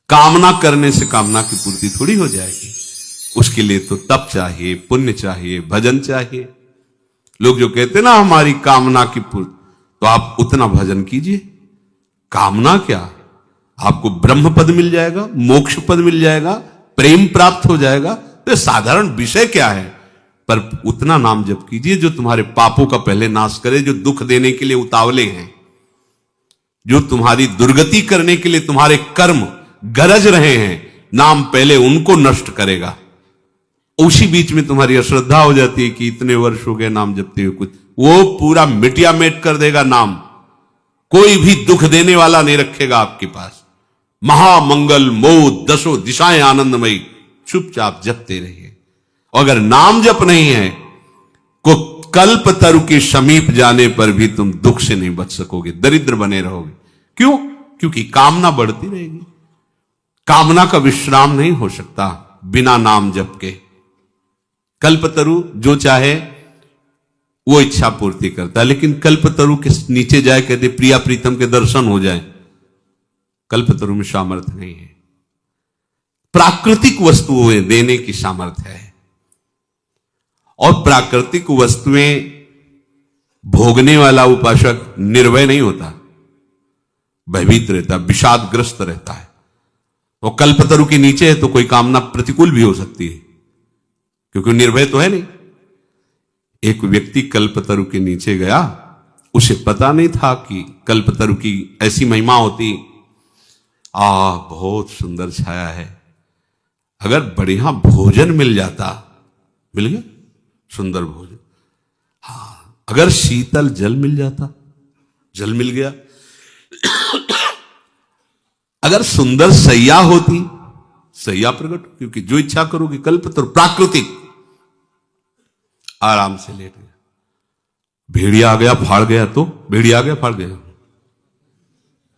कामना करने से कामना की पूर्ति थोड़ी हो जाएगी। उसके लिए तो तप चाहिए, पुण्य चाहिए, भजन चाहिए। लोग जो कहते ना हमारी कामना की पूर्ति, तो आप उतना भजन कीजिए। कामना क्या, आपको ब्रह्म पद मिल जाएगा, मोक्ष पद मिल जाएगा, प्रेम प्राप्त हो जाएगा। तो साधारण विषय क्या है, पर उतना नाम जप कीजिए जो तुम्हारे पापों का पहले नाश करे, जो दुख देने के लिए उतावले हैं, जो तुम्हारी दुर्गति करने के लिए तुम्हारे कर्म गरज रहे हैं, नाम पहले उनको नष्ट करेगा। उसी बीच में तुम्हारी अश्रद्धा हो जाती है कि इतने वर्ष हो गए नाम जपते हुए, कुछ वो पूरा मिटिया मेट कर देगा। नाम कोई भी दुख देने वाला नहीं रखेगा आपके पास। महामंगल मोद दसों दिशाएं आनंदमयी, चुपचाप जपते रहिए। अगर नाम जप नहीं है, को कल्प तरु के समीप जाने पर भी तुम दुख से नहीं बच सकोगे, दरिद्र बने रहोगे। क्यों? क्योंकि कामना बढ़ती रहेगी। कामना का विश्राम नहीं हो सकता बिना नाम जप के। कल्पतरु जो चाहे वो इच्छा पूर्ति करता है, लेकिन कल्पतरु के नीचे जाए कहते प्रिया प्रीतम के दर्शन हो जाए, कल्पतरु में सामर्थ्य नहीं है। प्राकृतिक वस्तुएं देने की सामर्थ्य है, और प्राकृतिक वस्तुएं भोगने वाला उपासक निर्भय नहीं होता, भयभीत रहता, विषादग्रस्त रहता है। वो कल्पतरु के नीचे है तो कोई कामना प्रतिकूल भी हो सकती है, क्योंकि निर्भय तो है नहीं। एक व्यक्ति कल्पतरु के नीचे गया, उसे पता नहीं था कि कल्पतरु की ऐसी महिमा होती। बहुत सुंदर छाया है, अगर बढ़िया भोजन मिल जाता, मिल गया सुंदर भोजन, हाँ, अगर शीतल जल मिल जाता, जल मिल गया, अगर सुंदर सैया होती, सैया प्रकट, क्योंकि जो इच्छा करोगे कल्पतरु प्राकृतिक, आराम से लेट गया। भेड़िया आ गया फाड़ गया, तो भेड़िया आ गया फाड़ गया,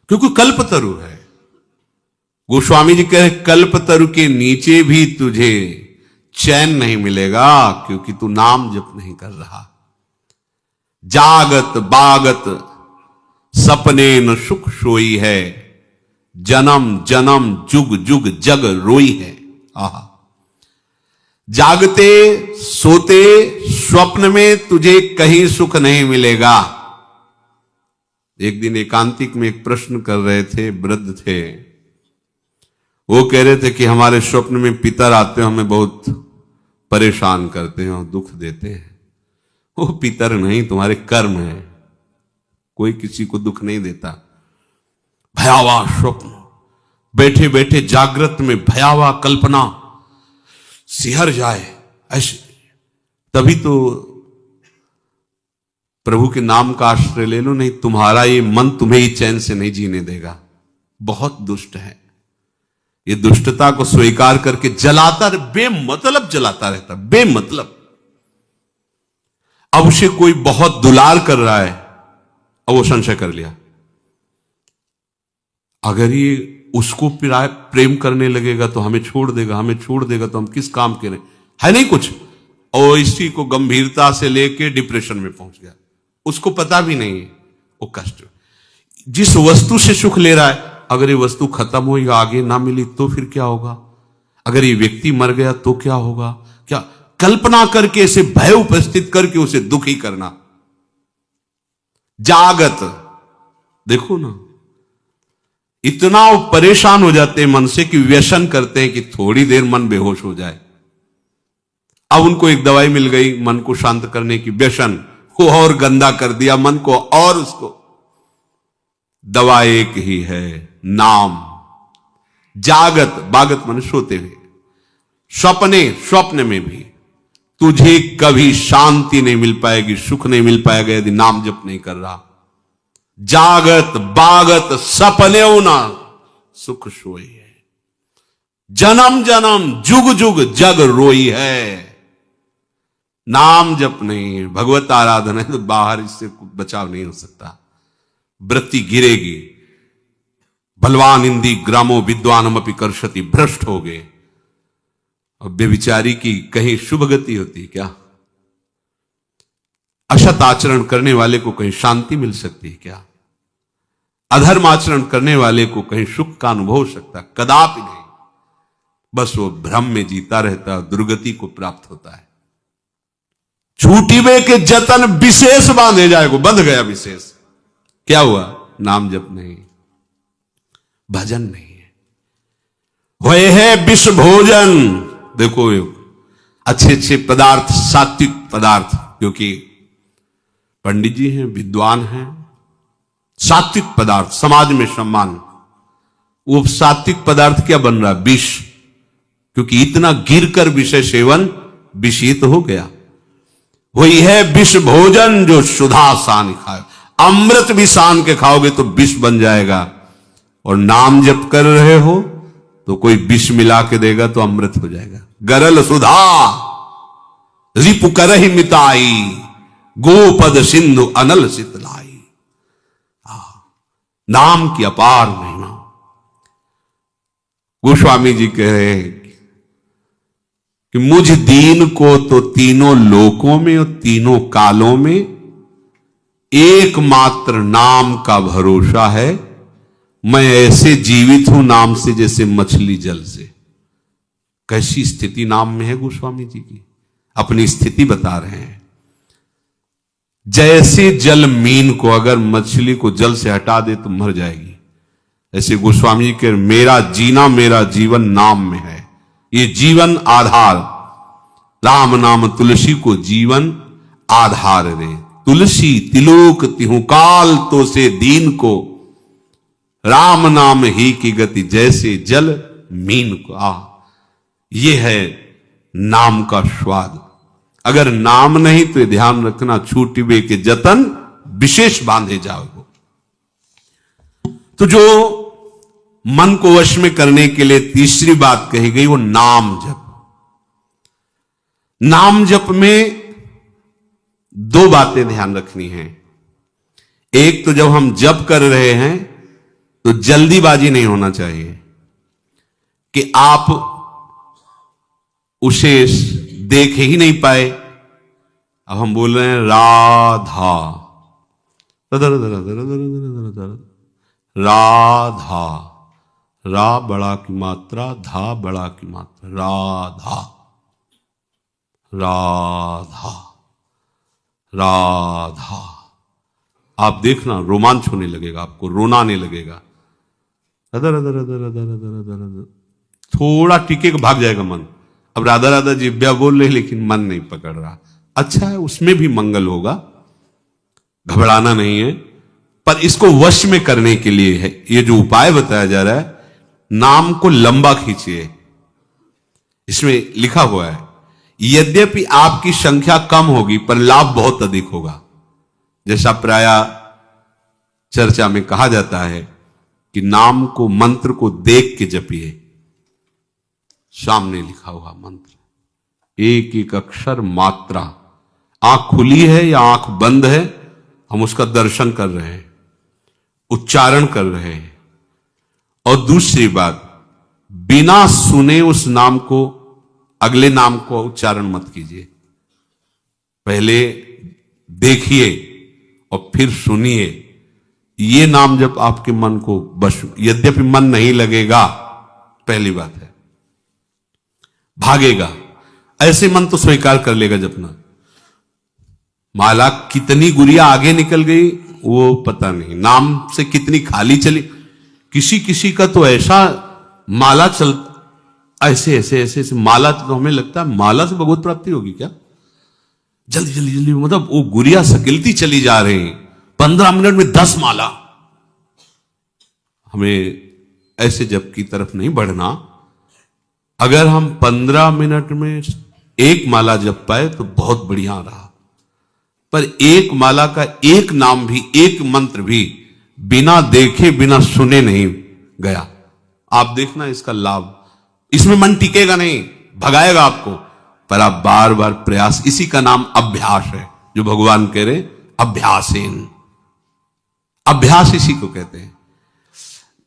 क्योंकि कल्पतरु है। गोस्वामी जी कह रहे कल्पतरु के नीचे भी तुझे चैन नहीं मिलेगा, क्योंकि तू नाम जप नहीं कर रहा। जागत बागत सपने न सुख सोई है, जन्म जन्म जुग जुग जग रोई है। आहा, जागते सोते स्वप्न में तुझे कहीं सुख नहीं मिलेगा। एक दिन एकांतिक में एक प्रश्न कर रहे थे, वृद्ध थे, वो कह रहे थे कि हमारे स्वप्न में पितर आते हैं, हमें बहुत परेशान करते हैं और दुख देते हैं। वो पितर नहीं, तुम्हारे कर्म है, कोई किसी को दुख नहीं देता। भयावह स्वप्न, बैठे बैठे जागृत में भयावह कल्पना सिहर जाए, ऐसे तभी तो प्रभु के नाम का आश्रय ले लो, नहीं तुम्हारा ये मन तुम्हें ही चैन से नहीं जीने देगा। बहुत दुष्ट है, ये दुष्टता को स्वीकार करके जलाता, बेमतलब जलाता रहता, बेमतलब। अब उसे कोई बहुत दुलार कर रहा है, अब वो संशय कर लिया, अगर ये उसको प्रेम करने लगेगा तो हमें छोड़ देगा, हमें छोड़ देगा तो हम किस काम के रहे, है नहीं कुछ। और इसी को गंभीरता से लेके डिप्रेशन में पहुंच गया, उसको पता भी नहीं है वो कष्ट। जिस वस्तु से सुख ले रहा है, अगर ये वस्तु खत्म हुई, आगे ना मिली तो फिर क्या होगा, अगर ये व्यक्ति मर गया तो क्या होगा, क्या कल्पना करके इसे भय उपस्थित करके उसे दुखी करना। जागत, देखो ना, इतना वो परेशान हो जाते हैं मन से कि व्यसन करते हैं कि थोड़ी देर मन बेहोश हो जाए। अब उनको एक दवाई मिल गई मन को शांत करने की, व्यसन को और गंदा कर दिया मन को, और उसको दवा एक ही है, नाम। जागत, बागत मन सोते हुए, सपने, स्वप्न में भी तुझे कभी शांति नहीं मिल पाएगी, सुख नहीं मिल पाएगा यदि नाम जप नहीं कर रहा। जागत बागत सपने ना सुख सोई है, जन्म जन्म जुग जुग जग रोई है। नाम जप नहीं, भगवत आराधना है, तो बाहर इससे बचाव नहीं हो सकता। वृत्ति गिरेगी। बलवान इंदी ग्रामो विद्वानम अपि कर्षति, भ्रष्ट हो गए। अब बेविचारी की कहीं शुभ गति होती क्या? असत आचरण करने वाले को कहीं शांति मिल सकती है क्या? अधर्म आचरण करने वाले को कहीं सुख का अनुभव हो सकता, कदापि नहीं। बस वो भ्रम में जीता रहता है, दुर्गति को प्राप्त होता है। छूटिबे के जतन विशेष बांधे जाएगो, बंध गया विशेष। क्या हुआ? नाम जप नहीं, भजन नहीं है। वह है विष भोजन। देखो अच्छे अच्छे पदार्थ, सात्विक पदार्थ, क्योंकि पंडित जी हैं, विद्वान हैं, सात्विक पदार्थ समाज में सम्मान। वो सात्विक पदार्थ क्या बन रहा? विष, क्योंकि इतना गिरकर विषय सेवन विषित हो गया। वही है विष भोजन जो सुधा सान खाए। अमृत भी सान के खाओगे तो विष बन जाएगा। और नाम जप कर रहे हो तो कोई विष मिला के देगा तो अमृत हो जाएगा। गरल सुधा रिपु करहि मिताई, गोपद सिंधु अनल सितलाई। नाम की अपार महिमा। गोस्वामी जी कह रहे हैं कि मुझ दीन को तो तीनों लोकों में और तीनों कालों में एकमात्र नाम का भरोसा है। मैं ऐसे जीवित हूं नाम से जैसे मछली जल से। कैसी स्थिति नाम में है गोस्वामी जी की, अपनी स्थिति बता रहे हैं। जैसे जल मीन को अगर मछली को जल से हटा दे तो मर जाएगी, ऐसे गोस्वामी जी के मेरा जीना, मेरा जीवन नाम में है। ये जीवन आधार, राम नाम तुलसी को जीवन आधार रे। तुलसी तिलोक तिहु काल तो से दीन को, राम नाम ही की गति जैसे जल मीन को। ये है नाम का स्वाद। अगर नाम नहीं तो ध्यान रखना, छूटिबे के जतन विशेष बांधे जाओगे। तो जो मन को वश में करने के लिए तीसरी बात कही गई वो नाम जप। नाम जप में दो बातें ध्यान रखनी है। एक तो जब हम जप कर रहे हैं तो जल्दीबाजी नहीं होना चाहिए कि आप उसे देख ही नहीं पाए। अब हम बोल रहे हैं राधा, राधा, रा बड़ा की मात्रा, धा बड़ा की मात्रा, राधा, राधा, राधा। आप देखना रोमांच होने लगेगा, आपको रोना आने लगेगा। Other other other other other other other, थोड़ा टिके भाग जाएगा मन। अब राधा राधा जिब्या बोल रहे लेकिन मन नहीं पकड़ रहा। अच्छा है, उसमें भी मंगल होगा, घबराना नहीं है। पर इसको वश में करने के लिए है ये जो उपाय बताया जा रहा है, नाम को लंबा खींचिए। इसमें लिखा हुआ है यद्यपि आपकी संख्या कम होगी पर लाभ बहुत अधिक होगा। जैसा प्राय चर्चा में कहा जाता है कि नाम को, मंत्र को देख के जपिए। सामने लिखा हुआ मंत्र, एक एक अक्षर मात्रा, आंख खुली है या आंख बंद है, हम उसका दर्शन कर रहे हैं, उच्चारण कर रहे हैं। और दूसरी बात, बिना सुने उस नाम को, अगले नाम को उच्चारण मत कीजिए। पहले देखिए और फिर सुनिए। ये नाम जब आपके मन को बस, यद्यपि मन नहीं लगेगा, पहली बात है, भागेगा। ऐसे मन तो स्वीकार कर लेगा जपना। माला कितनी गुड़िया आगे निकल गई वो पता नहीं, नाम से कितनी खाली चली। किसी किसी का तो ऐसा माला चल, ऐसे ऐसे ऐसे ऐसे माला, तो हमें लगता है माला से भगवत प्राप्ति होगी क्या। जल्दी जल्दी जल्दी, मतलब वो गुड़िया सकिलती चली जा रही, 15 मिनट में 10 माला। हमें ऐसे जप की तरफ नहीं बढ़ना। अगर हम 15 मिनट में एक माला जप पाए तो बहुत बढ़िया रहा। पर एक माला का एक नाम भी, एक मंत्र भी बिना देखे बिना सुने नहीं गया। आप देखना इसका लाभ, इसमें मन टिकेगा नहीं, भगाएगा आपको। पर आप बार बार प्रयास, इसी का नाम अभ्यास है, जो भगवान कह रहे अभ्यासेन। अभ्यास इसी को कहते हैं।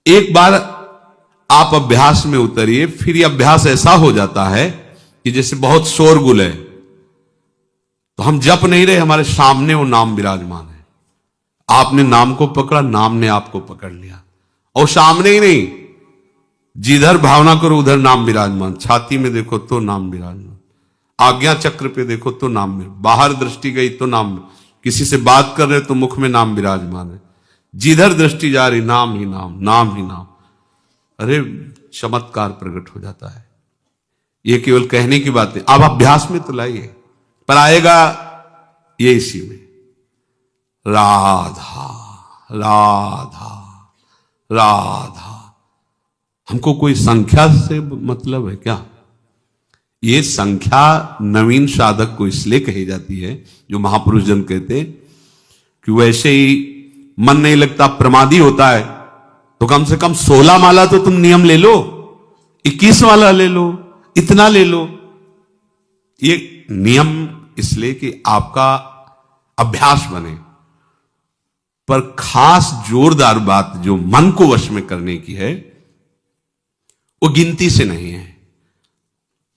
एक बार आप अभ्यास में उतरिए, फिर ये अभ्यास ऐसा हो जाता है कि जैसे बहुत शोरगुल है तो हम जप नहीं रहे, हमारे सामने वो नाम विराजमान है। आपने नाम को पकड़ा, नाम ने आपको पकड़ लिया। और सामने ही नहीं, जिधर भावना करो उधर नाम विराजमान। छाती में देखो तो नाम विराजमान, आज्ञा चक्र पे देखो तो नाम, बाहर दृष्टि गई तो नाम, किसी से बात कर रहे तो मुख में नाम विराजमान है। जिधर दृष्टि जा रही नाम ही नाम, नाम ही नाम। अरे चमत्कार प्रकट हो जाता है। ये केवल कहने की बात है, अब अभ्यास में तो लाइए, पर आएगा ये इसी में। राधा राधा राधा। हमको कोई संख्या से मतलब है क्या? ये संख्या नवीन साधक को इसलिए कही जाती है, जो महापुरुष जन कहते हैं कि वैसे ही मन नहीं लगता, प्रमादी होता है, तो कम से कम 16 माला तो तुम नियम ले लो, 21 माला ले लो, इतना ले लो। ये नियम इसलिए कि आपका अभ्यास बने। पर खास जोरदार बात जो मन को वश में करने की है, वो गिनती से नहीं है।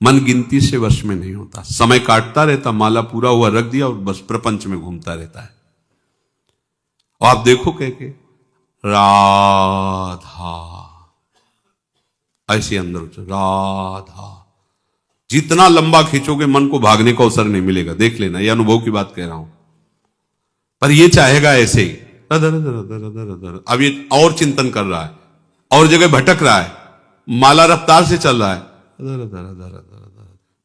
मन गिनती से वश में नहीं होता। समय काटता रहता, माला पूरा हुआ रख दिया और बस प्रपंच में घूमता रहता है। और आप देखो कह के राधा, ऐसे अंदर राधा, जितना लंबा खींचोगे मन को भागने का अवसर नहीं मिलेगा। देख लेना, यह अनुभव की बात कह रहा हूं। पर यह चाहेगा ऐसे ही अब ये और चिंतन कर रहा है, और जगह भटक रहा है, माला रफ्तार से चल रहा है,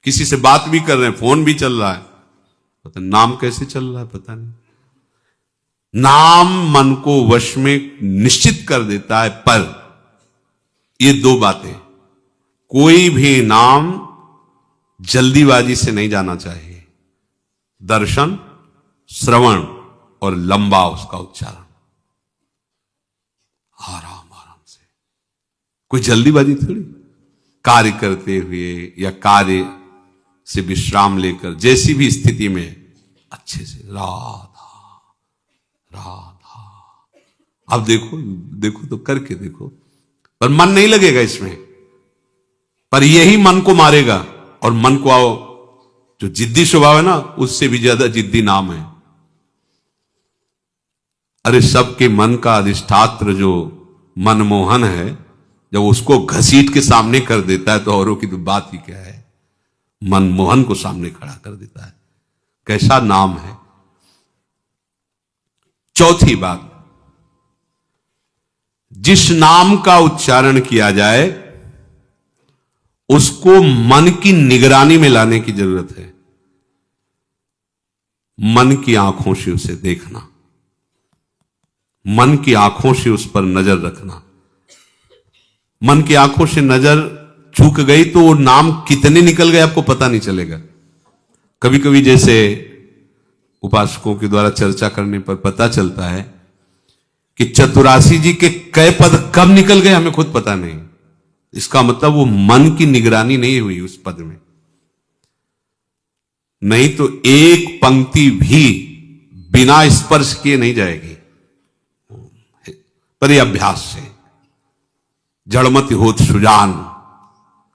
किसी से बात भी कर रहे हैं, फोन भी चल रहा है, पता नाम कैसे चल रहा है पता नहीं। नाम मन को वश में निश्चित कर देता है। पर ये दो बातें, कोई भी नाम जल्दीबाजी से नहीं जाना चाहिए। दर्शन, श्रवण और लंबा उसका उच्चारण, आराम आराम से। कोई जल्दीबाजी थोड़ी। कार्य करते हुए या कार्य से विश्राम लेकर, जैसी भी स्थिति में अच्छे से राधा राधा। अब देखो देखो तो करके देखो, पर मन नहीं लगेगा इसमें। पर यही मन को मारेगा। और मन को आओ, जो जिद्दी स्वभाव है ना, उससे भी ज्यादा जिद्दी नाम है। अरे सबके मन का अधिष्ठात्र जो मनमोहन है, जब उसको घसीट के सामने कर देता है तो औरों की तो बात ही क्या है। मनमोहन को सामने खड़ा कर देता है। कैसा नाम है। चौथी बात, जिस नाम का उच्चारण किया जाए उसको मन की निगरानी में लाने की जरूरत है। मन की आंखों से उसे देखना, मन की आंखों से उस पर नजर रखना। मन की आंखों से नजर चूक गई तो वो नाम कितने निकल गए आपको पता नहीं चलेगा। कभी कभी जैसे उपासकों के द्वारा चर्चा करने पर पता चलता है कि चतुरासी जी के कई पद कब निकल गए हमें खुद पता नहीं। इसका मतलब वो मन की निगरानी नहीं हुई उस पद में। नहीं तो एक पंक्ति भी बिना स्पर्श किए नहीं जाएगी। पर यह अभ्यास से जड़मत होत सुजान,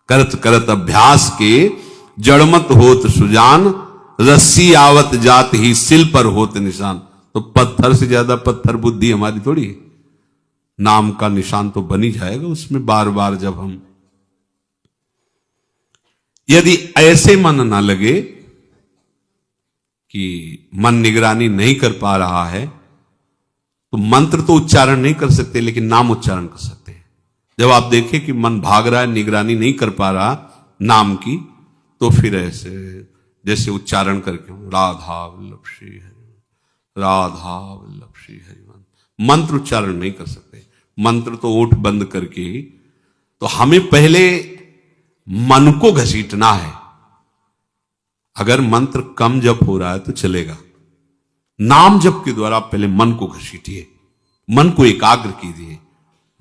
करत करत अभ्यास के जड़मत होत सुजान, रस्सी आवत जात ही सिल पर होत निशान। तो पत्थर से ज्यादा पत्थर बुद्धि हमारी थोड़ी है। नाम का निशान तो बनी जाएगा उसमें बार बार। जब हम यदि ऐसे मन ना लगे कि मन निगरानी नहीं कर पा रहा है, तो मंत्र तो उच्चारण नहीं कर सकते लेकिन नाम उच्चारण कर सकते हैं। जब आप देखें कि मन भाग रहा है, निगरानी नहीं कर पा रहा नाम की, तो फिर ऐसे जैसे उच्चारण करके राधा वल्लभ श्री हरि, राधा वल्लभ श्री हरि। मंत्र उच्चारण नहीं कर सकते। मंत्र तो ओठ बंद करके ही। तो हमें पहले मन को घसीटना है। अगर मंत्र कम जप हो रहा है तो चलेगा। नाम जप के द्वारा पहले मन को घसीटिए, मन को एकाग्र कीजिए,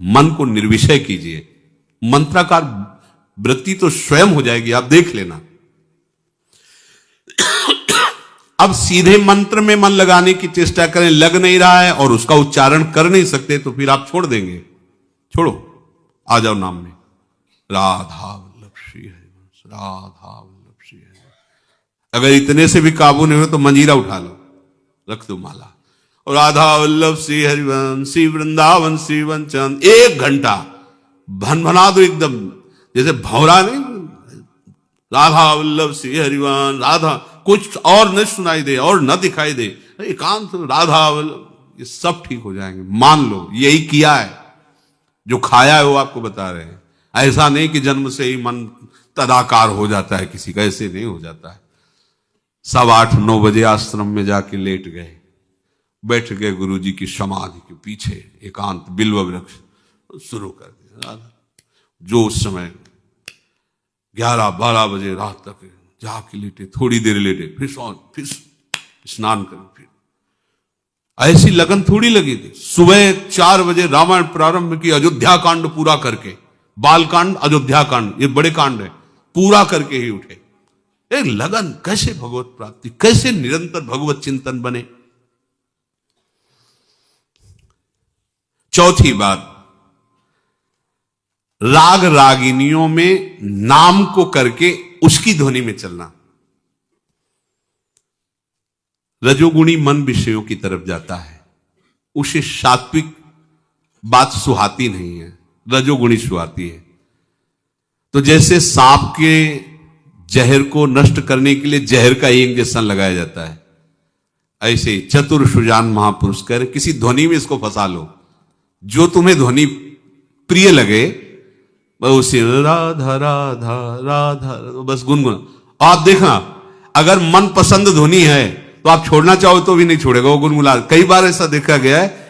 मन को निर्विषय कीजिए। मंत्राकार वृत्ति तो स्वयं हो जाएगी, आप देख लेना। अब सीधे मंत्र में मन लगाने की चेष्टा करें, लग नहीं रहा है और उसका उच्चारण कर नहीं सकते, तो फिर आप छोड़ देंगे। छोड़ो, आ जाओ नाम में। राधा वल्लभ श्री हरिवंश, राधा वल्लभ श्री हरिवंश। अगर इतने से भी काबू नहीं हो तो मंजीरा उठा लो, रख दो माला, राधा वल्लभ श्री हरिवंश श्री वृंदावन श्री वंचन 1 घंटा भनभना दो एकदम, जैसे भौरा नहीं, राधा वल्लभ श्री हरिवंश, राधा, कुछ और न सुनाई दे और न दिखाई दे, एकांत राधा वल्लभ, ये सब ठीक हो जाएंगे। मान लो यही किया है, जो खाया है वो आपको बता रहे हैं। ऐसा नहीं कि जन्म से ही मन तदाकार हो जाता है किसी का, ऐसे नहीं हो जाता है। 8:15-9 बजे आश्रम में जाके लेट गए, बैठ गए गुरु जी की समाधि के पीछे, एकांत बिल्व वृक्ष, शुरू कर दिया। जो उस समय 11-12 बजे रात तक जाके लेटे, थोड़ी देर लेटे, फिर स्नान करें, फिर ऐसी लगन थोड़ी लगी थी। सुबह 4 बजे रामायण प्रारंभ की, अयोध्या कांड पूरा करके, बाल कांड अयोध्या कांड, ये बड़े कांड है, पूरा करके ही उठे। एक लगन, कैसे भगवत प्राप्ति, कैसे निरंतर भगवत चिंतन बने। चौथी बात, राग रागिनियों में नाम को करके उसकी ध्वनि में चलना। रजोगुणी मन विषयों की तरफ जाता है, उसे सात्विक बात सुहाती नहीं है, रजोगुणी सुहाती है। तो जैसे सांप के जहर को नष्ट करने के लिए जहर का ही इंजेक्शन लगाया जाता है, ऐसे ही चतुर सुजान महापुरुष कह रहे किसी ध्वनि में इसको फंसा लो, जो तुम्हें ध्वनि प्रिय लगे उसे राधा राधा राधा बस गुनगुना। आप देखना, अगर मन पसंद ध्वनि है तो आप छोड़ना चाहो तो भी नहीं छोड़ेगा, वो गुनगुना। कई बार ऐसा देखा गया है